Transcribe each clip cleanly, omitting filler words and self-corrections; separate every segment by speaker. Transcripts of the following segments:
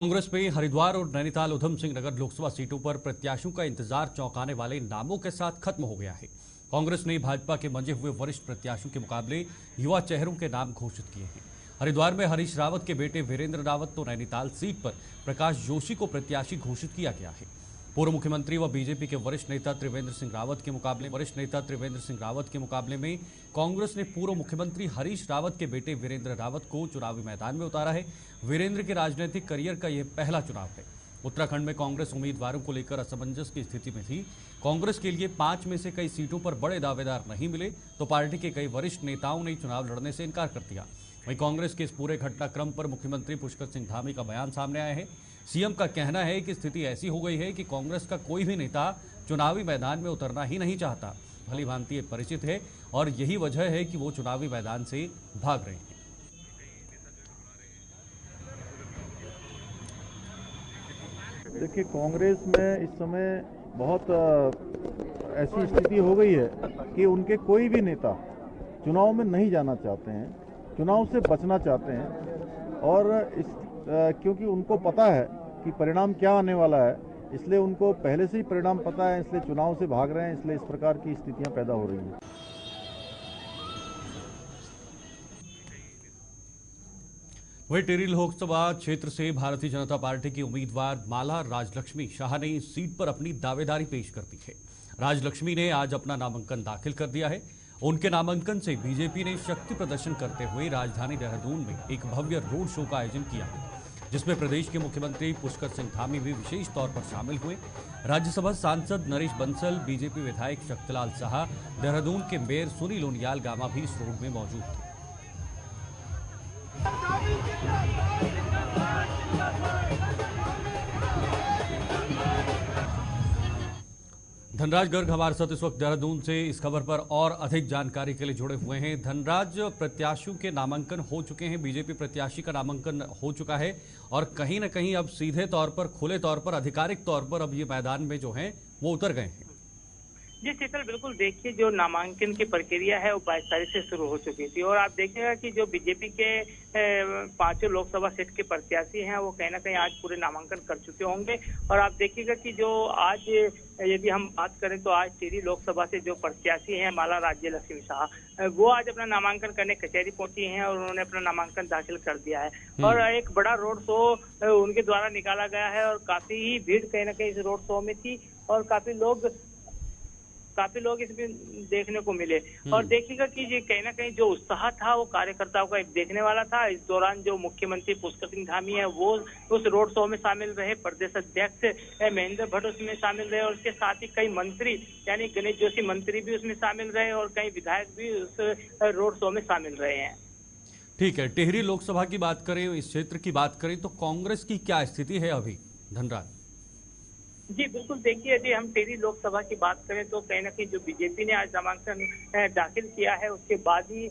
Speaker 1: कांग्रेस में हरिद्वार और नैनीताल उधम सिंह नगर लोकसभा सीटों पर प्रत्याशियों का इंतजार चौंकाने वाले नामों के साथ खत्म हो गया है। कांग्रेस ने भाजपा के मंजे हुए वरिष्ठ प्रत्याशियों के मुकाबले युवा चेहरों के नाम घोषित किए हैं। हरिद्वार में हरीश रावत के बेटे वीरेंद्र रावत तो नैनीताल सीट पर प्रकाश जोशी को प्रत्याशी घोषित किया गया है। पूर्व मुख्यमंत्री व बीजेपी के वरिष्ठ नेता त्रिवेंद्र सिंह रावत के मुकाबले में कांग्रेस ने पूर्व मुख्यमंत्री हरीश रावत के बेटे वीरेंद्र रावत को चुनावी मैदान में उतारा है। वीरेंद्र के राजनीतिक करियर का यह पहला चुनाव है। उत्तराखंड में कांग्रेस उम्मीदवारों को लेकर असमंजस की स्थिति में थी। कांग्रेस के लिए 5 में से कई सीटों पर बड़े दावेदार नहीं मिले तो पार्टी के कई वरिष्ठ नेताओं ने चुनाव लड़ने से इनकार कर दिया। वहीं कांग्रेस के इस पूरे घटनाक्रम पर मुख्यमंत्री पुष्कर सिंह धामी का बयान सामने आया है। सीएम का कहना है कि स्थिति ऐसी हो गई है कि कांग्रेस का कोई भी नेता चुनावी मैदान में उतरना ही नहीं चाहता। भली भांति परिचित है और यही वजह है कि वो चुनावी मैदान से भाग रहे हैं।
Speaker 2: देखिए, कांग्रेस में इस समय बहुत ऐसी स्थिति हो गई है कि उनके कोई भी नेता चुनाव में नहीं जाना चाहते हैं, चुनाव से बचना चाहते हैं। और क्योंकि उनको पता है कि परिणाम क्या आने वाला है, इसलिए उनको पहले से ही परिणाम पता है, इसलिए चुनाव से भाग रहे हैं। इसलिए इस प्रकार की स्थितियां पैदा हो रही हैं।
Speaker 1: वहीं टिहरी लोकसभा क्षेत्र से भारतीय जनता पार्टी की उम्मीदवार माला राजलक्ष्मी शाह ने इस सीट पर अपनी दावेदारी पेश कर दी है। राजलक्ष्मी ने आज अपना नामांकन दाखिल कर दिया है। उनके नामांकन से बीजेपी ने शक्ति प्रदर्शन करते हुए राजधानी देहरादून में एक भव्य रोड शो का आयोजन किया है, जिसमें प्रदेश के मुख्यमंत्री पुष्कर सिंह धामी भी विशेष तौर पर शामिल हुए। राज्यसभा सांसद नरेश बंसल, बीजेपी विधायक शक्तिलाल शाह, देहरादून के मेयर सुनील उनियाल गामा भी इस रोड में मौजूद थे। धनराज गर्ग हमारे साथ इस वक्त देहरादून से इस खबर पर और अधिक जानकारी के लिए जुड़े हुए हैं। धनराज, प्रत्याशियों के नामांकन हो चुके हैं, बीजेपी प्रत्याशी का नामांकन हो चुका है और कहीं न कहीं अब सीधे तौर पर, खुले तौर पर, आधिकारिक तौर पर अब ये मैदान में जो है वो उतर गए हैं।
Speaker 3: जी शीतल, बिल्कुल देखिए, जो नामांकन की प्रक्रिया है वो 22 तारीख से शुरू हो चुकी थी और आप देखिएगा कि जो बीजेपी के 5 लोकसभा सीट के प्रत्याशी हैं वो कहीं ना कहीं आज पूरे नामांकन कर चुके होंगे। और आप देखिएगा कि जो आज यदि हम बात करें तो आज टिहरी लोकसभा से जो प्रत्याशी हैं माला राज्यलक्ष्मी शाह, वो आज अपना नामांकन करने कचहरी पहुंची हैं और उन्होंने अपना नामांकन दाखिल कर दिया है। और एक बड़ा रोड शो उनके द्वारा निकाला गया है और काफी ही भीड़ कहीं ना कहीं इस रोड शो में थी और काफी लोग इसमें देखने को मिले। और देखिएगा कि ये कहीं ना कहीं जो उत्साह था वो कार्यकर्ताओं का एक देखने वाला था। इस दौरान जो मुख्यमंत्री पुष्कर सिंह धामी है वो उस रोड शो में शामिल रहे, प्रदेश अध्यक्ष महेंद्र भट्ट उसमें शामिल रहे और उसके साथ ही कई मंत्री यानी गणेश जोशी मंत्री भी उसमें शामिल रहे और कई विधायक भी उस रोड शो में शामिल रहे हैं।
Speaker 1: ठीक है, टिहरी लोकसभा की बात करें, इस क्षेत्र की बात करें तो कांग्रेस की क्या स्थिति है अभी? धनराज
Speaker 3: जी बिल्कुल, देखिए, यदि हम टिहरी लोकसभा की बात करें तो कहीं ना कहीं जो बीजेपी ने आज नामांकन दाखिल किया है उसके बाद ही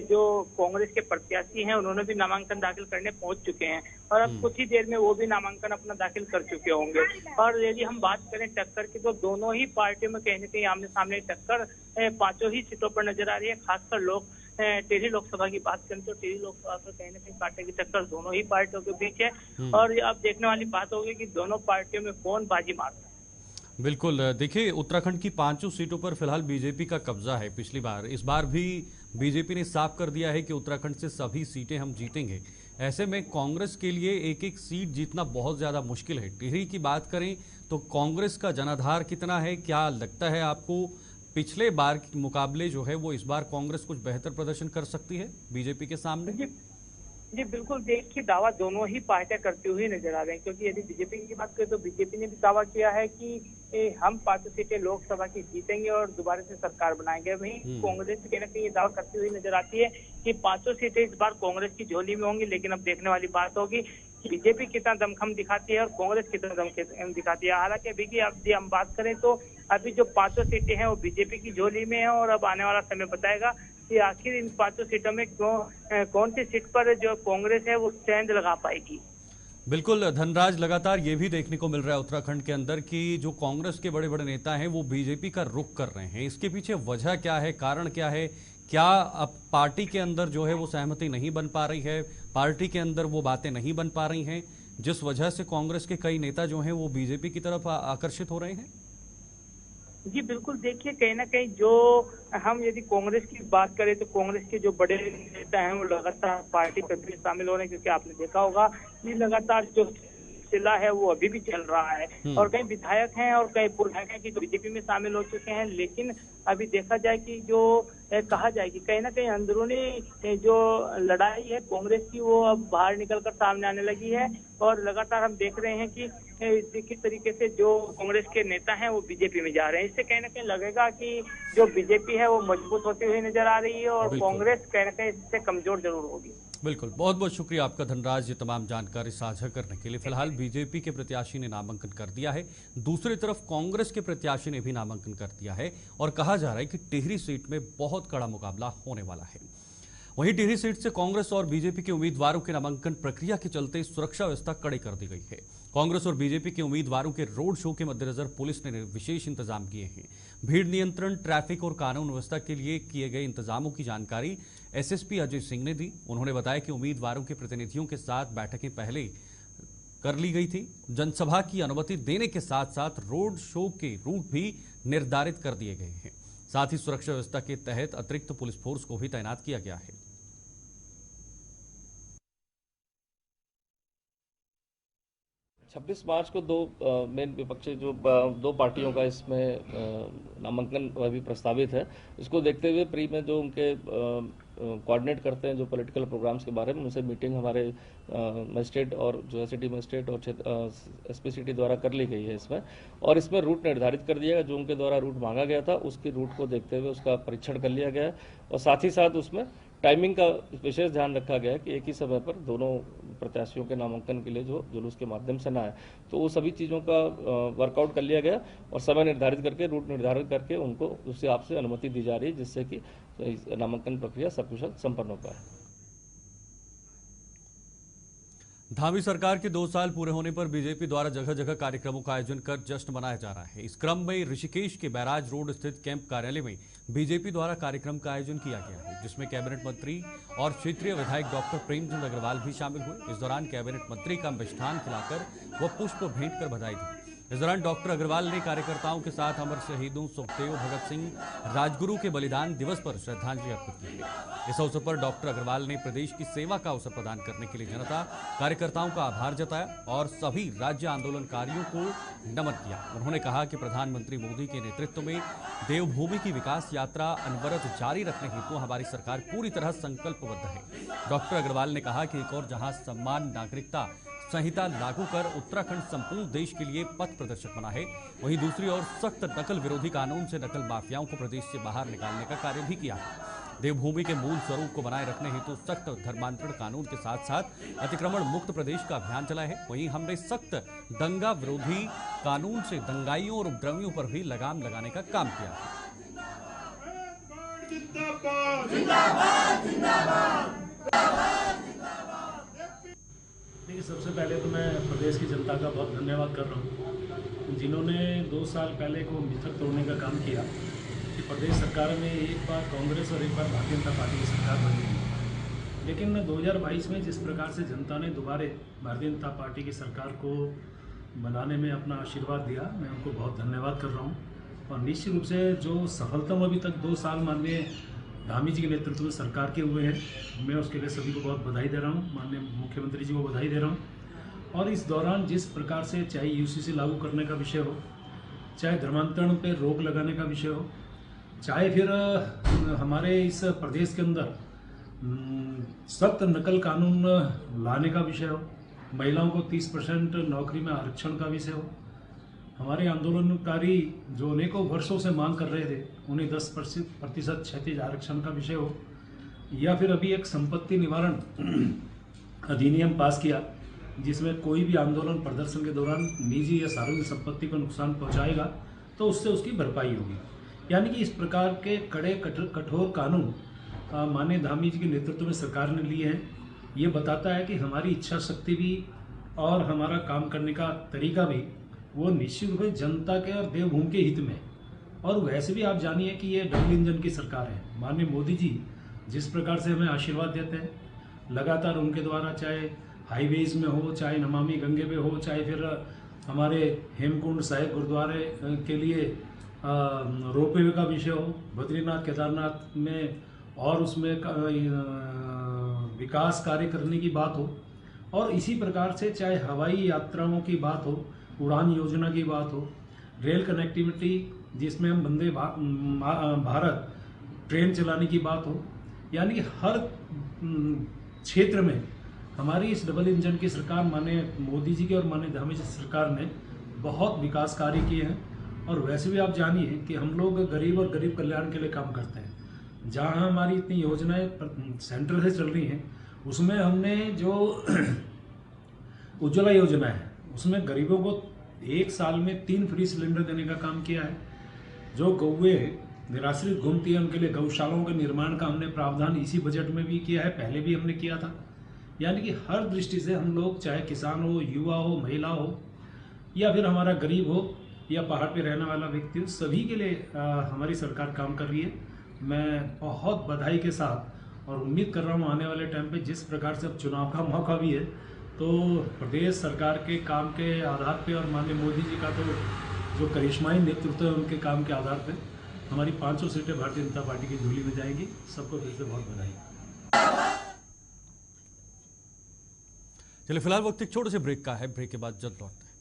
Speaker 3: जो कांग्रेस के प्रत्याशी हैं उन्होंने भी नामांकन दाखिल करने पहुंच चुके हैं और अब कुछ ही देर में वो भी नामांकन अपना दाखिल कर चुके होंगे। और यदि हम बात करें टक्कर की तो दोनों ही पार्टियों में कहीं ना कहीं आमने सामने टक्कर 5 ही सीटों पर नजर आ रही है। खासकर टिहरी लोकसभा की बात करें तो टिहरी लोकसभा पर कहीं ना कहीं कांटे की टक्कर दोनों ही पार्टियों के बीच है और अब देखने वाली बात होगी कि दोनों पार्टियों में कौन बाजी मारता है।
Speaker 1: बिल्कुल, देखिए, उत्तराखंड की 5 सीटों पर फिलहाल बीजेपी का कब्जा है। पिछली बार, इस बार भी बीजेपी ने साफ कर दिया है कि उत्तराखंड से सभी सीटें हम जीतेंगे। ऐसे में कांग्रेस के लिए एक एक सीट जीतना बहुत ज्यादा मुश्किल है। टिहरी की बात करें तो कांग्रेस का जनाधार कितना है, क्या लगता है आपको पिछले बार के मुकाबले जो है वो इस बार कांग्रेस कुछ बेहतर प्रदर्शन कर सकती है बीजेपी के सामने?
Speaker 3: जी बिल्कुल, देखिए, दावा दोनों ही पार्टियां करती हुई नजर आ रहे हैं क्योंकि यदि बीजेपी की बात करें तो बीजेपी ने भी दावा किया है कि हम 5 सीटें लोकसभा की जीतेंगे और दोबारा से सरकार बनाएंगे। वहीं कांग्रेस कहीं ना कहीं ये दावा करती हुई नजर आती है कि 5 सीटें इस बार कांग्रेस की झोली में होंगी। लेकिन अब देखने वाली बात होगी कि बीजेपी कितना दमखम दिखाती है और कांग्रेस कितना दमखम दिखाती है। हालांकि अभी की हम बात करें तो अभी जो 5 सीटें हैं वो बीजेपी की झोली में है और अब आने वाला समय बताएगा कि आखिर इन 5 सीटों में कौन सी सीट पर जो कांग्रेस है वो स्टैंड लगा पाएगी।
Speaker 1: बिल्कुल धनराज, लगातार ये भी देखने को मिल रहा है उत्तराखंड के अंदर कि जो कांग्रेस के बड़े बड़े नेता हैं वो बीजेपी का रुख कर रहे हैं। इसके पीछे वजह क्या है, कारण क्या है? क्या अब पार्टी के अंदर जो है वो सहमति नहीं बन पा रही है, पार्टी के अंदर वो बातें नहीं बन पा रही हैं? जिस वजह से कांग्रेस के कई नेता जो हैं वो बीजेपी की तरफ आकर्षित हो रहे हैं?
Speaker 3: जी बिल्कुल, देखिए कहीं ना कहीं जो हम यदि कांग्रेस की बात करें तो कांग्रेस के जो बड़े नेता हैं वो लगातार पार्टी प्रक्रिया शामिल हो रहे हैं, क्योंकि आपने देखा होगा कि लगातार जो सिलसिला है वो अभी भी चल रहा है और कई विधायक हैं और कई पूर्व विधायक हैं कि जो बीजेपी में शामिल हो चुके हैं। लेकिन अभी देखा जाए कि जो कहा जाए कि कहीं ना कहीं अंदरूनी जो लड़ाई है कांग्रेस की वो अब बाहर निकलकर सामने आने लगी है और लगातार हम देख रहे हैं कि किस तरीके से जो कांग्रेस के नेता हैं वो बीजेपी में जा रहे हैं। इससे कहीं ना कहीं लगेगा कि जो बीजेपी है वो मजबूत होती हुई नजर आ रही है और कांग्रेस कहीं ना कहीं इससे कमजोर जरूर होगी।
Speaker 1: बिल्कुल, बहुत बहुत शुक्रिया आपका धनराज, ये तमाम जानकारी साझा करने के लिए। फिलहाल बीजेपी के प्रत्याशी ने नामांकन कर दिया है, दूसरी तरफ कांग्रेस के प्रत्याशी ने भी नामांकन कर दिया है और कहा जा रहा है कि टिहरी सीट में बहुत कड़ा मुकाबला होने वाला है। वहीं टिहरी सीट से कांग्रेस और बीजेपी के उम्मीदवारों के नामांकन प्रक्रिया के चलते सुरक्षा व्यवस्था कड़ी कर दी गई है। कांग्रेस और बीजेपी के उम्मीदवारों के रोड शो के मद्देनजर पुलिस ने विशेष इंतजाम किए हैं। भीड़ नियंत्रण, ट्रैफिक और कानून व्यवस्था के लिए किए गए इंतजामों की जानकारी एसएसपी अजय सिंह ने दी। उन्होंने बताया कि उम्मीदवारों के प्रतिनिधियों के साथ बैठकें पहले कर ली गई थी। जनसभा की अनुमति देने के साथ साथ रोड शो के रूट भी निर्धारित कर दिए गए हैं। साथ ही सुरक्षा व्यवस्था के तहत अतिरिक्त पुलिस फोर्स को भी तैनात किया गया है।
Speaker 4: 26 मार्च को दो मेन विपक्षी जो दो पार्टियों का इसमें नामांकन अभी प्रस्तावित है। इसको देखते हुए प्री में जो उनके कोऑर्डिनेट करते हैं जो पॉलिटिकल प्रोग्राम्स के बारे में, उनसे मीटिंग हमारे मजिस्ट्रेट और जो है सिटी मजिस्ट्रेट और एसपी सिटी द्वारा कर ली गई है इसमें। और इसमें रूट निर्धारित कर दिया गया, जो उनके द्वारा रूट मांगा गया था उसकी रूट को देखते हुए उसका परीक्षण कर लिया गया है। और साथ ही साथ उसमें टाइमिंग का विशेष ध्यान रखा गया है कि एक ही समय पर दोनों प्रत्याशियों के नामांकन के लिए जो जुलूस के माध्यम से ना आए, तो वो सभी चीज़ों का वर्कआउट कर लिया गया और समय निर्धारित करके रूट निर्धारित करके उनको उससे आपसे अनुमति दी जा रही है, जिससे कि नामांकन प्रक्रिया सकुशल संपन्न हो पाए।
Speaker 1: धामी सरकार के 2 साल पूरे होने पर बीजेपी द्वारा जगह जगह कार्यक्रमों का आयोजन कर जश्न मनाया जा रहा है। इस क्रम में ऋषिकेश के बैराज रोड स्थित कैंप कार्यालय में बीजेपी द्वारा कार्यक्रम का आयोजन किया गया है, जिसमें कैबिनेट मंत्री और क्षेत्रीय विधायक डॉक्टर प्रेमचंद अग्रवाल भी शामिल हुए। इस दौरान कैबिनेट मंत्री का मिष्ठान खिलाकर व पुष्प भेंट कर बधाई दी। इस दौरान डॉक्टर अग्रवाल ने कार्यकर्ताओं के साथ अमर शहीदों सुखदेव भगत सिंह राजगुरु के बलिदान दिवस पर श्रद्धांजलि अर्पित की है। इस अवसर पर डॉक्टर अग्रवाल ने प्रदेश की सेवा का अवसर प्रदान करने के लिए जनता कार्यकर्ताओं का आभार जताया और सभी राज्य आंदोलनकारियों को नमन किया। उन्होंने कहा कि प्रधानमंत्री मोदी के नेतृत्व में देवभूमि की विकास यात्रा अनवरत जारी रखने हेतु हमारी सरकार पूरी तरह संकल्पबद्ध है। डॉक्टर अग्रवाल ने कहा कि एक और जहां सम्मान नागरिकता संहिता लागू कर उत्तराखंड संपूर्ण देश के लिए पथ प्रदर्शक बना है, वहीं दूसरी ओर सख्त नकल विरोधी कानून से नकल माफियाओं को प्रदेश से बाहर निकालने का कार्य भी किया है। देवभूमि के मूल स्वरूप को बनाए रखने हेतु सख्त धर्मांतरण कानून के साथ साथ अतिक्रमण मुक्त प्रदेश का अभियान चलाया है। वहीं हमने सख्त दंगा विरोधी कानून से दंगाइयों और उपद्रवियों पर भी लगाम लगाने का काम किया है।
Speaker 5: देखिए, सबसे पहले तो मैं प्रदेश की जनता का बहुत धन्यवाद कर रहा हूँ, जिन्होंने 2 साल पहले को मिथक तोड़ने का काम किया कि प्रदेश सरकार में एक बार कांग्रेस और एक बार भारतीय जनता पार्टी की सरकार बनी। लेकिन 2022 में जिस प्रकार से जनता ने दोबारा भारतीय जनता पार्टी की सरकार को बनाने में अपना आशीर्वाद दिया, मैं उनको बहुत धन्यवाद कर रहा हूँ। और निश्चित रूप से जो सफलतम अभी तक 2 साल माननीय धामी जी के नेतृत्व में सरकार के हुए हैं, मैं उसके लिए सभी को बहुत बधाई दे रहा हूँ। माननीय मुख्यमंत्री जी को बधाई दे रहा हूँ। और इस दौरान जिस प्रकार से चाहे यूसीसी लागू करने का विषय हो, चाहे धर्मांतरण पर रोक लगाने का विषय हो, चाहे फिर हमारे इस प्रदेश के अंदर सख्त नकल कानून लाने का विषय हो, महिलाओं को 30% नौकरी में आरक्षण का विषय हो, हमारे आंदोलनकारी जो अनेकों वर्षों से मांग कर रहे थे उन्हें 10% क्षैतिज आरक्षण का विषय हो, या फिर अभी एक संपत्ति निवारण अधिनियम पास किया जिसमें कोई भी आंदोलन प्रदर्शन के दौरान निजी या सार्वजनिक संपत्ति को नुकसान पहुंचाएगा तो उससे उसकी भरपाई होगी। यानी कि इस प्रकार के कड़े कठोर कानून माननीय धामी जी के नेतृत्व में सरकार ने लिए हैं। ये बताता है कि हमारी इच्छा शक्ति भी और हमारा काम करने का तरीका भी वो निश्चित रूप से जनता के और देवभूमि के हित में। और वैसे भी आप जानिए कि ये डबल इंजन की सरकार है। माननीय मोदी जी जिस प्रकार से हमें आशीर्वाद देते हैं, लगातार उनके द्वारा चाहे हाईवेज में हो, चाहे नमामि गंगे पे हो, चाहे फिर हमारे हेमकुंड साहिब गुरुद्वारे के लिए रोपवे का विषय हो, बद्रीनाथ केदारनाथ में और उसमें विकास कार्य करने की बात हो, और इसी प्रकार से चाहे हवाई यात्राओं की बात हो, उड़ान योजना की बात हो, रेल कनेक्टिविटी जिसमें हम वंदे भारत ट्रेन चलाने की बात हो, यानी कि हर क्षेत्र में हमारी इस डबल इंजन की सरकार माननीय मोदी जी की और माननीय धामी जी सरकार ने बहुत विकास कार्य किए हैं। और वैसे भी आप जानिए कि हम लोग गरीब और गरीब कल्याण के लिए काम करते हैं। जहां हमारी इतनी योजनाएं सेंटर से चल रही हैं, उसमें हमने जो उज्ज्वला योजना है उसमें गरीबों को 1 साल में 3 फ्री सिलेंडर देने का काम किया है। जो गौवे निराश्रित घूमती हैं उनके लिए गौशालाओं के निर्माण का हमने प्रावधान इसी बजट में भी किया है, पहले भी हमने किया था। यानी कि हर दृष्टि से हम लोग, चाहे किसान हो, युवा हो, महिला हो, या फिर हमारा गरीब हो, या पहाड़ पे रहने वाला व्यक्ति हो, सभी के लिए हमारी सरकार काम कर रही है। मैं बहुत बधाई के साथ और उम्मीद कर रहा हूँ आने वाले टाइम पे जिस प्रकार से अब चुनाव का मौका भी है, तो प्रदेश सरकार के काम के आधार पे और माननीय मोदी जी का तो जो करिश्माई नेतृत्व है उनके काम के आधार पे हमारी 500 सीटें भारतीय जनता पार्टी की झोली में जाएगी। सबको फिर से बहुत बधाई।
Speaker 1: चलिए फिलहाल वक्त एक छोटे से ब्रेक का है, ब्रेक के बाद जल्द लौटते हैं।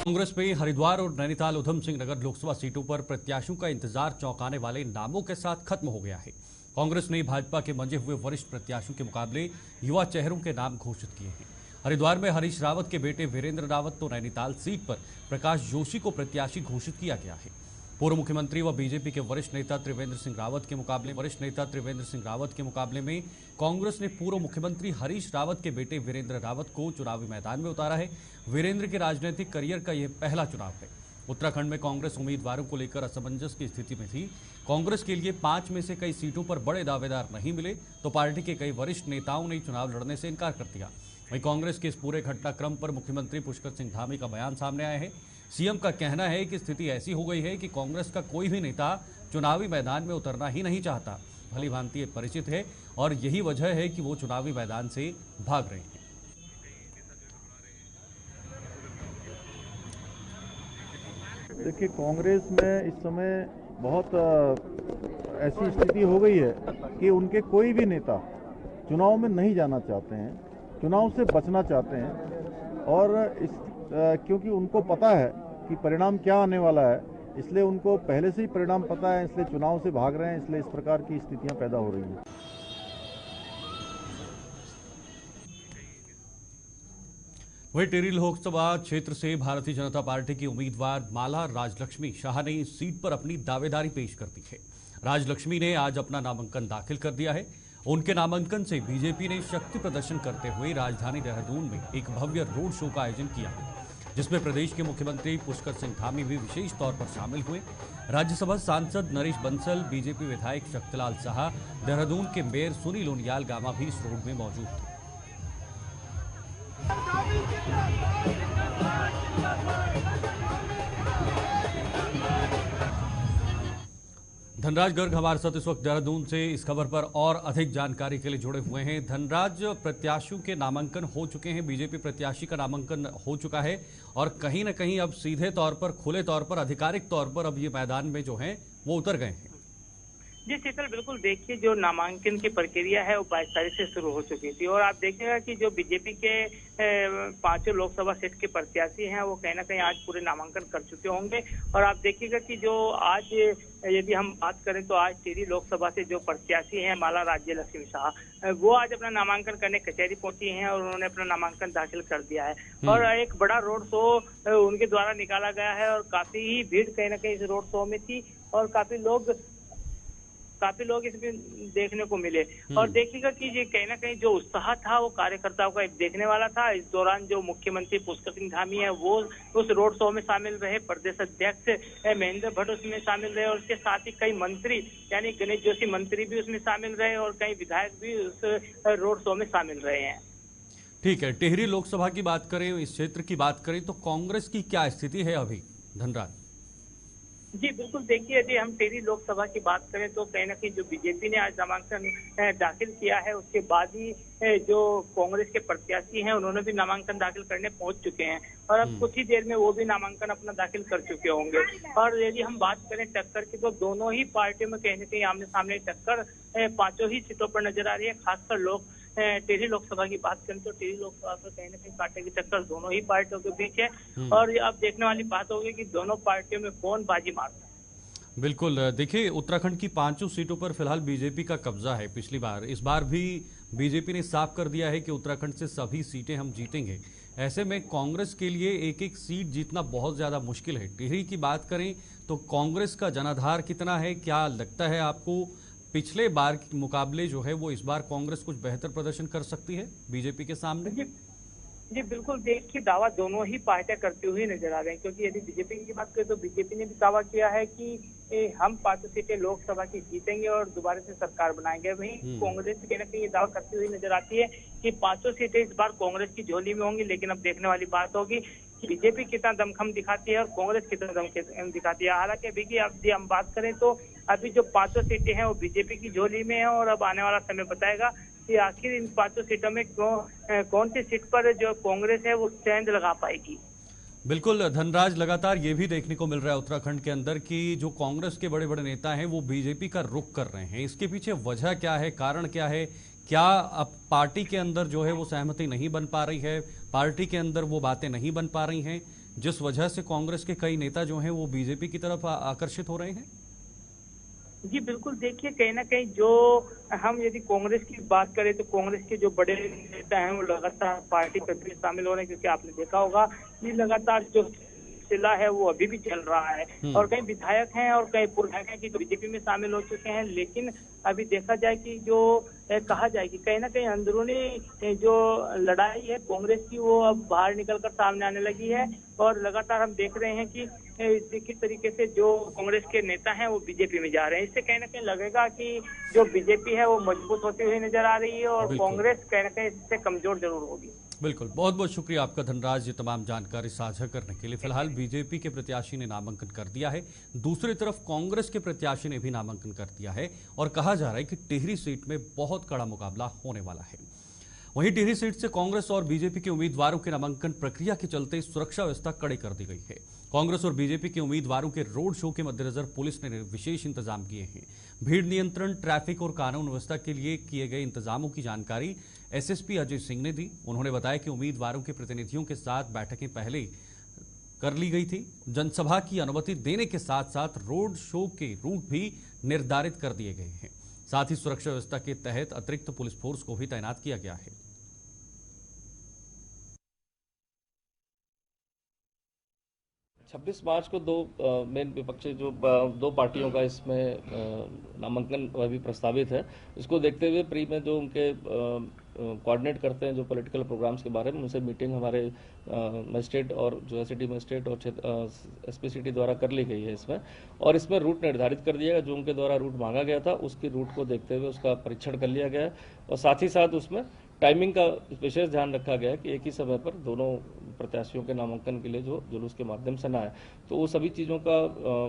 Speaker 1: कांग्रेस में हरिद्वार और नैनीताल उधम सिंह नगर लोकसभा सीटों पर प्रत्याशियों का इंतजार चौंकाने वाले नामों के साथ खत्म हो गया है। कांग्रेस ने भाजपा के मंजे हुए वरिष्ठ प्रत्याशियों के मुकाबले युवा चेहरों के नाम घोषित किए हैं। हरिद्वार में हरीश रावत के बेटे वीरेंद्र रावत, तो नैनीताल सीट पर प्रकाश जोशी को प्रत्याशी घोषित किया गया है। पूर्व मुख्यमंत्री व बीजेपी के वरिष्ठ नेता त्रिवेंद्र सिंह रावत के मुकाबले में कांग्रेस ने पूर्व मुख्यमंत्री हरीश रावत के बेटे वीरेंद्र रावत को चुनावी मैदान में उतारा है। वीरेंद्र के राजनीतिक करियर का यह पहला चुनाव है। उत्तराखंड में कांग्रेस उम्मीदवारों को लेकर असमंजस की स्थिति में थी। कांग्रेस के लिए 5 में से कई सीटों पर बड़े दावेदार नहीं मिले, तो पार्टी के कई वरिष्ठ नेताओं ने चुनाव लड़ने से इनकार कर दिया। वहीं कांग्रेस के इस पूरे घटनाक्रम पर मुख्यमंत्री पुष्कर सिंह धामी का बयान सामने आया है। सीएम का कहना है कि स्थिति ऐसी हो गई है कि कांग्रेस का कोई भी नेता चुनावी मैदान में उतरना ही नहीं चाहता। भली भांति परिचित है और यही वजह है कि वो चुनावी मैदान से भाग रहे हैं।
Speaker 2: देखिए, कांग्रेस में इस समय बहुत ऐसी स्थिति हो गई है कि उनके कोई भी नेता चुनाव में नहीं जाना चाहते हैं, चुनाव से बचना चाहते हैं। और क्योंकि उनको पता है कि परिणाम क्या आने वाला है, इसलिए उनको पहले से ही परिणाम पता है, इसलिए चुनाव से भाग रहे हैं। इसलिए इस प्रकार की स्थितियां पैदा हो रही हैं।
Speaker 1: वहीं टिहरी लोकसभा क्षेत्र से भारतीय जनता पार्टी की उम्मीदवार माला राजलक्ष्मी शाह ने इस सीट पर अपनी दावेदारी पेश कर दी है। राजलक्ष्मी ने आज अपना नामांकन दाखिल कर दिया है। उनके नामांकन से बीजेपी ने शक्ति प्रदर्शन करते हुए राजधानी देहरादून में एक भव्य रोड शो का आयोजन किया है, जिसमें प्रदेश के मुख्यमंत्री पुष्कर सिंह धामी भी विशेष तौर पर शामिल हुए। राज्यसभा सांसद नरेश बंसल, बीजेपी विधायक शक्तिलाल शाह, देहरादून के मेयर सुनील उनियाल गामा भी इस रोड में मौजूद थे। धनराज गर्ग हमारे साथ इस वक्त देहरादून से इस खबर पर और अधिक जानकारी के लिए जुड़े हुए हैं। धनराज, प्रत्याशियों के नामांकन हो चुके हैं, बीजेपी प्रत्याशी का नामांकन हो चुका है और कहीं ना कहीं अब सीधे तौर पर, खुले तौर पर, आधिकारिक तौर पर अब ये मैदान में जो है वो उतर गए हैं।
Speaker 3: जी शीतल, बिल्कुल देखिए, जो नामांकन की प्रक्रिया है वो 22 तारीख से शुरू हो चुकी थी और आप देखिएगा कि जो बीजेपी के 5 लोकसभा सीट के प्रत्याशी हैं वो कहीं ना कहीं आज पूरे नामांकन कर चुके होंगे। और आप देखिएगा कि जो आज यदि हम बात करें तो आज टिहरी लोकसभा से जो प्रत्याशी हैं माला राज्यलक्ष्मी शाह, वो आज अपना नामांकन करने कचहरी पहुंची हैं और उन्होंने अपना नामांकन दाखिल कर दिया है। और एक बड़ा रोड शो उनके द्वारा निकाला गया है और काफी ही भीड़ कहीं ना कहीं इस रोड शो में थी और काफी लोग इसमें देखने को मिले। और देखिएगा कि ये कहीं ना कहीं जो उत्साह था वो कार्यकर्ताओं का देखने वाला था। इस दौरान जो मुख्यमंत्री पुष्कर सिंह धामी है वो उस रोड शो में शामिल रहे, प्रदेश अध्यक्ष महेंद्र भट्ट उसमें शामिल रहे और उसके साथ ही कई मंत्री यानी गणेश जोशी मंत्री भी उसमें शामिल रहे और कई विधायक भी उस रोड शो में शामिल रहे हैं।
Speaker 1: ठीक है, टिहरी लोकसभा की बात करें, इस क्षेत्र की बात करें तो कांग्रेस की क्या स्थिति है अभी, धनराज?
Speaker 3: जी बिल्कुल, देखिए यदि हम टिहरी लोकसभा की बात करें तो कहीं ना कहीं जो बीजेपी ने आज नामांकन दाखिल किया है उसके बाद ही जो कांग्रेस के प्रत्याशी हैं उन्होंने भी नामांकन दाखिल करने पहुंच चुके हैं और अब कुछ ही देर में वो भी नामांकन अपना दाखिल कर चुके होंगे। और यदि हम बात करें टक्कर की तो दोनों ही पार्टियों में कहीं ना कहीं आमने सामने टक्कर पांचों ही सीटों पर नजर आ रही है। खासकर टिहरी लोकसभा की बात करें तो टिहरी लोकसभा पर कहीं ना कहीं कांटे की टक्कर दोनों ही पार्टियों के बीच है और अब देखने वाली बात होगी कि दोनों पार्टियों में कौन बाजी मारता है।
Speaker 1: बिल्कुल, देखिए उत्तराखंड की 5 सीटों पर फिलहाल बीजेपी का कब्जा है। पिछली बार, इस बार भी बीजेपी ने साफ कर दिया है कि उत्तराखंड से सभी सीटें हम जीतेंगे। ऐसे में कांग्रेस के लिए एक एक सीट जीतना बहुत ज्यादा मुश्किल है। टिहरी की बात करें तो कांग्रेस का जनाधार कितना है, क्या लगता है आपको पिछले बार के मुकाबले जो है वो इस बार कांग्रेस कुछ बेहतर प्रदर्शन कर सकती है बीजेपी के सामने?
Speaker 3: जी बिल्कुल, देखिए दावा दोनों ही पार्टियां करती हुई नजर आ रहे हैं क्योंकि यदि बीजेपी की बात करें तो बीजेपी ने भी दावा किया है कि हम 5 सीटें लोकसभा की जीतेंगे और दोबारा से सरकार बनाएंगे। वहीं कांग्रेस कहीं ना कहीं ये दावा करती हुई नजर आती है कि 5 सीटें इस बार कांग्रेस की झोली में होंगी। लेकिन अब देखने वाली बात होगी कि बीजेपी कितना दमखम दिखाती है और कांग्रेस कितना दमखम दिखाती है। हालांकि अभी की अब हम बात करें तो अभी जो 5 सीटें हैं वो बीजेपी की झोली में है और अब आने वाला समय बताएगा कि आखिर इन 5 सीटों में कौन सी सीट पर जो कांग्रेस है वो सेंध लगा पाएगी।
Speaker 1: बिल्कुल धनराज, लगातार ये भी देखने को मिल रहा है उत्तराखंड के अंदर कि जो कांग्रेस के बड़े बड़े नेता हैं वो बीजेपी का रुख कर रहे हैं। इसके पीछे वजह क्या है, कारण क्या है? क्या अब पार्टी के अंदर जो है वो सहमति नहीं बन पा रही है, पार्टी के अंदर वो बातें नहीं बन पा रही हैं, जिस वजह से कांग्रेस के कई नेता जो हैं वो बीजेपी की तरफ आकर्षित हो रहे हैं?
Speaker 3: जी बिल्कुल, देखिए कहीं ना कहीं जो हम यदि कांग्रेस की बात करें तो कांग्रेस के जो बड़े नेता हैं वो लगातार पार्टी पर भी शामिल हो रहे हैं क्योंकि आपने देखा होगा कि लगातार जो सिलसिला है वो अभी भी चल रहा है और कई विधायक हैं और कई पूर्व विधायक हैं कि जो बीजेपी में शामिल हो चुके हैं। लेकिन अभी देखा जाए कि जो कहा जाए कि कहीं ना कहीं अंदरूनी जो लड़ाई है कांग्रेस की वो अब बाहर निकलकर सामने आने लगी है और लगातार हम देख रहे हैं कि किस तरीके से जो कांग्रेस के नेता हैं वो बीजेपी में जा रहे हैं। इससे कहीं ना कहीं लगेगा कि जो बीजेपी है वो मजबूत होती हुई नजर आ रही है और कांग्रेस कहीं ना कहीं इससे कमजोर जरूर होगी।
Speaker 1: बिल्कुल, बहुत बहुत शुक्रिया आपका धनराज, ये तमाम जानकारी साझा करने के लिए। फिलहाल बीजेपी के प्रत्याशी ने नामांकन कर दिया है, दूसरी तरफ कांग्रेस के प्रत्याशी ने भी नामांकन कर दिया है और कहा जा रहा है कि टिहरी सीट में बहुत कड़ा मुकाबला होने वाला है। वहीं टिहरी सीट से कांग्रेस और बीजेपी के उम्मीदवारों के नामांकन प्रक्रिया के चलते सुरक्षा व्यवस्था कड़ी कर दी गई है। कांग्रेस और बीजेपी के उम्मीदवारों के रोड शो के मद्देनजर पुलिस ने विशेष इंतजाम किए हैं। भीड़ नियंत्रण, ट्रैफिक और कानून व्यवस्था के लिए किए गए इंतजामों की जानकारी एसएसपी अजय सिंह ने दी। उन्होंने बताया कि उम्मीदवारों के प्रतिनिधियों के साथ बैठकें पहले कर ली गई थी। जनसभा की अनुमति देने के साथ साथ रोड शो के रूट भी निर्धारित कर दिए गए हैं। साथ ही सुरक्षा व्यवस्था के तहत अतिरिक्त पुलिस फोर्स को भी तैनात किया गया है।
Speaker 4: 26 मार्च को दो मेन विपक्षी जो दो पार्टियों का इसमें नामांकन भी प्रस्तावित है। इसको देखते हुए प्री में जो उनके कोऑर्डिनेट करते हैं जो पॉलिटिकल प्रोग्राम्स के बारे में, उनसे मीटिंग हमारे मजिस्ट्रेट और जो सिटी मजिस्ट्रेट और एसपी सिटी द्वारा कर ली गई है इसमें। और इसमें रूट निर्धारित कर दिया गया, जो उनके द्वारा रूट मांगा गया था उसकी रूट को देखते हुए उसका परीक्षण कर लिया गया है और साथ ही साथ उसमें टाइमिंग का विशेष ध्यान रखा गया है कि एक ही समय पर दोनों प्रत्याशियों के नामांकन के लिए जो जुलूस के माध्यम से ना आए। तो वो सभी चीज़ों का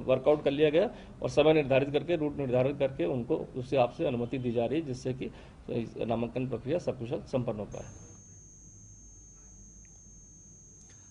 Speaker 4: वर्कआउट कर लिया गया और समय निर्धारित करके, रूट निर्धारित करके उनको उस हिसाब से अनुमति दी जा रही है जिससे कि नामांकन प्रक्रिया सकुशल संपन्न हो पाए।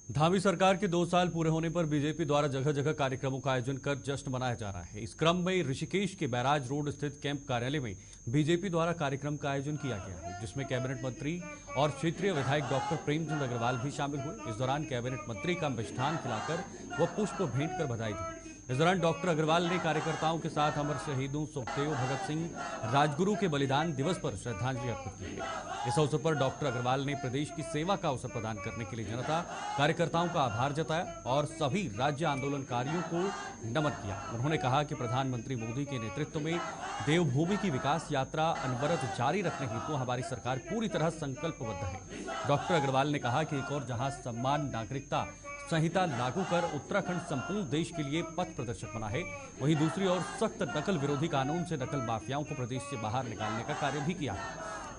Speaker 1: धामी सरकार के 2 साल पूरे होने पर बीजेपी द्वारा जगह जगह कार्यक्रमों का आयोजन कर जश्न मनाया जा रहा है। इस क्रम में ऋषिकेश के बैराज रोड स्थित कैंप कार्यालय में बीजेपी द्वारा कार्यक्रम का आयोजन किया गया है, जिसमें कैबिनेट मंत्री और क्षेत्रीय विधायक डॉक्टर प्रेमचंद अग्रवाल भी शामिल हुए। इस दौरान कैबिनेट मंत्री का मिष्ठान खिलाकर व पुष्प भेंट कर बधाई दी। इस दौरान डॉक्टर अग्रवाल ने कार्यकर्ताओं के साथ अमर शहीदों सुखदेव, भगत सिंह, राजगुरु के बलिदान दिवस पर श्रद्धांजलि अर्पित की है। इस अवसर पर डॉक्टर अग्रवाल ने प्रदेश की सेवा का अवसर प्रदान करने के लिए जनता, कार्यकर्ताओं का आभार जताया और सभी राज्य आंदोलनकारियों को नमन किया। उन्होंने कहा कि प्रधानमंत्री मोदी के नेतृत्व में देवभूमि की विकास यात्रा अनवरत जारी रखने हेतु हमारी सरकार पूरी तरह संकल्पबद्ध है। डॉक्टर अग्रवाल ने कहा कि एक और जहां सम्मान, नागरिकता, संहिता लागू कर उत्तराखंड संपूर्ण देश के लिए पथ प्रदर्शक बना है। वहीं दूसरी ओर सख्त नकल विरोधी कानून से नकल माफियाओं को प्रदेश से बाहर निकालने का कार्य भी किया है।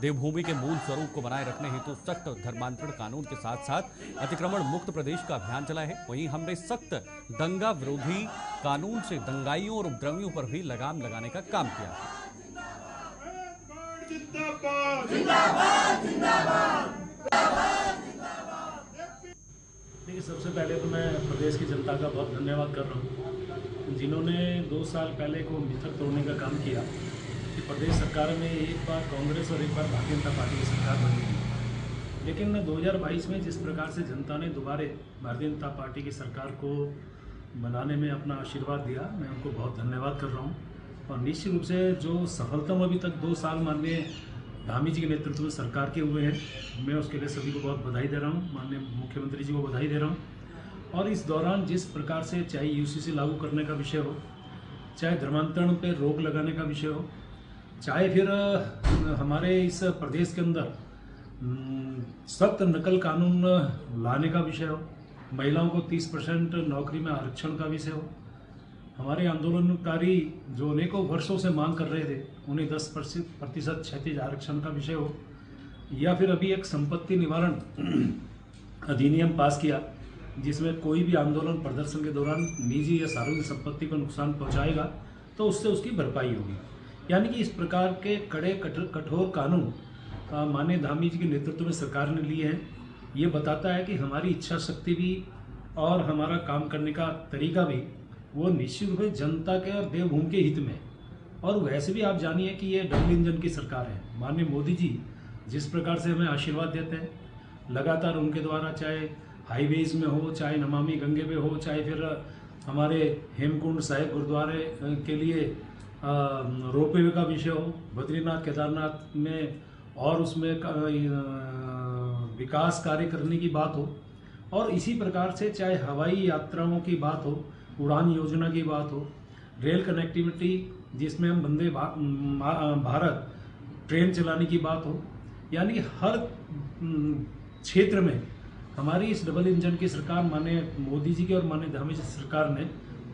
Speaker 1: देवभूमि के मूल स्वरूप को बनाए रखने हेतु सख्त धर्मांतरण कानून के साथ साथ अतिक्रमण मुक्त प्रदेश का अभियान चलाया है। वहीं हमने सख्त दंगा विरोधी कानून से दंगाइयों और उपद्रवियों पर भी लगाम लगाने का काम किया है।
Speaker 5: देखिए, सबसे पहले तो मैं प्रदेश की जनता का बहुत धन्यवाद कर रहा हूँ जिन्होंने 2 साल पहले को मिथक तोड़ने का काम किया कि प्रदेश सरकार में एक बार कांग्रेस और एक बार भारतीय जनता पार्टी की सरकार बनी थी। लेकिन 2022 में जिस प्रकार से जनता ने दोबारा भारतीय जनता पार्टी की सरकार को बनाने में अपना आशीर्वाद दिया, मैं उनको बहुत धन्यवाद कर रहा हूँ। और निश्चित रूप से जो सफलतम अभी तक 2 साल माननीय धामी जी के नेतृत्व में सरकार के हुए हैं, मैं उसके लिए सभी को बहुत बधाई दे रहा हूँ, माननीय मुख्यमंत्री जी को बधाई दे रहा हूँ। और इस दौरान जिस प्रकार से चाहे यूसीसी लागू करने का विषय हो, चाहे धर्मांतरण पर रोक लगाने का विषय हो, चाहे फिर हमारे इस प्रदेश के अंदर सख्त नकल कानून लाने का विषय हो, महिलाओं को 30% नौकरी में आरक्षण का विषय हो, हमारे आंदोलनकारी जो अनेकों वर्षों से मांग कर रहे थे उन्हें 10% क्षैतिज आरक्षण का विषय हो, या फिर अभी एक संपत्ति निवारण अधिनियम पास किया जिसमें कोई भी आंदोलन प्रदर्शन के दौरान निजी या सार्वजनिक संपत्ति को नुकसान पहुंचाएगा तो उससे उसकी भरपाई होगी। यानी कि इस प्रकार के कड़े कठोर कानून माननीय धामी जी के नेतृत्व में सरकार ने लिए हैं। ये बताता है कि हमारी इच्छा शक्ति भी और हमारा काम करने का तरीका भी वो निश्चित रूप से जनता के और देवभूमि के हित में। और वैसे भी आप जानिए कि ये डबल इंजन की सरकार है। माननीय मोदी जी जिस प्रकार से हमें आशीर्वाद देते हैं, लगातार उनके द्वारा चाहे हाईवेज में हो, चाहे नमामि गंगे में हो, चाहे फिर हमारे हेमकुंड साहिब गुरुद्वारे के लिए रोपवे का विषय हो, बद्रीनाथ केदारनाथ में और उसमें विकास कार्य करने की बात हो, और इसी प्रकार से चाहे हवाई यात्राओं की बात हो, उड़ान योजना की बात हो, रेल कनेक्टिविटी जिसमें हम वंदे भारत ट्रेन चलाने की बात हो, यानी हर क्षेत्र में हमारी इस डबल इंजन की सरकार माननीय मोदी जी की और माननीय धामी जी सरकार ने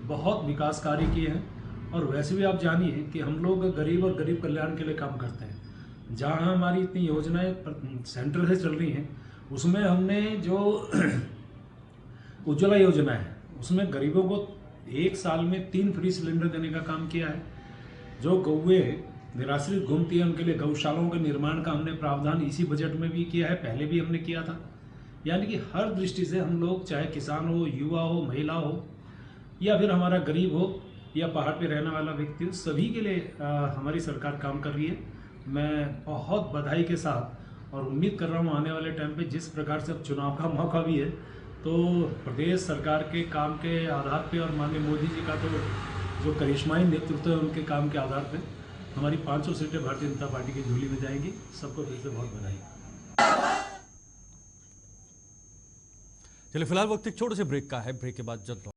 Speaker 5: बहुत विकास कार्य किए हैं। और वैसे भी आप जानिए कि हम लोग गरीब और गरीब कल्याण के लिए काम करते हैं। जहां हमारी इतनी योजनाएं सेंटर से चल रही हैं, उसमें हमने जो उज्ज्वला योजना है उसमें गरीबों को 1 साल में 3 फ्री सिलेंडर देने का काम किया है। जो गौवे निराश्रित घूमती है उनके लिए गौशालाओं के निर्माण का हमने प्रावधान इसी बजट में भी किया है, पहले भी हमने किया था। यानी कि हर दृष्टि से हम लोग, चाहे किसान हो, युवा हो, महिला हो, या फिर हमारा गरीब हो या पहाड़ पे रहने वाला व्यक्ति हो, सभी के लिए हमारी सरकार काम कर रही है। मैं बहुत बधाई के साथ और उम्मीद कर रहा हूँ आने वाले टाइम पे जिस प्रकार से अब चुनाव का मौका भी है, तो प्रदेश सरकार के काम के आधार पे और माननीय मोदी जी का तो जो करिश्माई नेतृत्व है उनके काम के आधार पे हमारी 500 सीटें भारतीय जनता पार्टी की झोली में जाएंगी। सबको फिर से बहुत बधाई।
Speaker 1: चलिए फिलहाल वक्त एक छोटे से ब्रेक का है। ब्रेक के बाद जल्द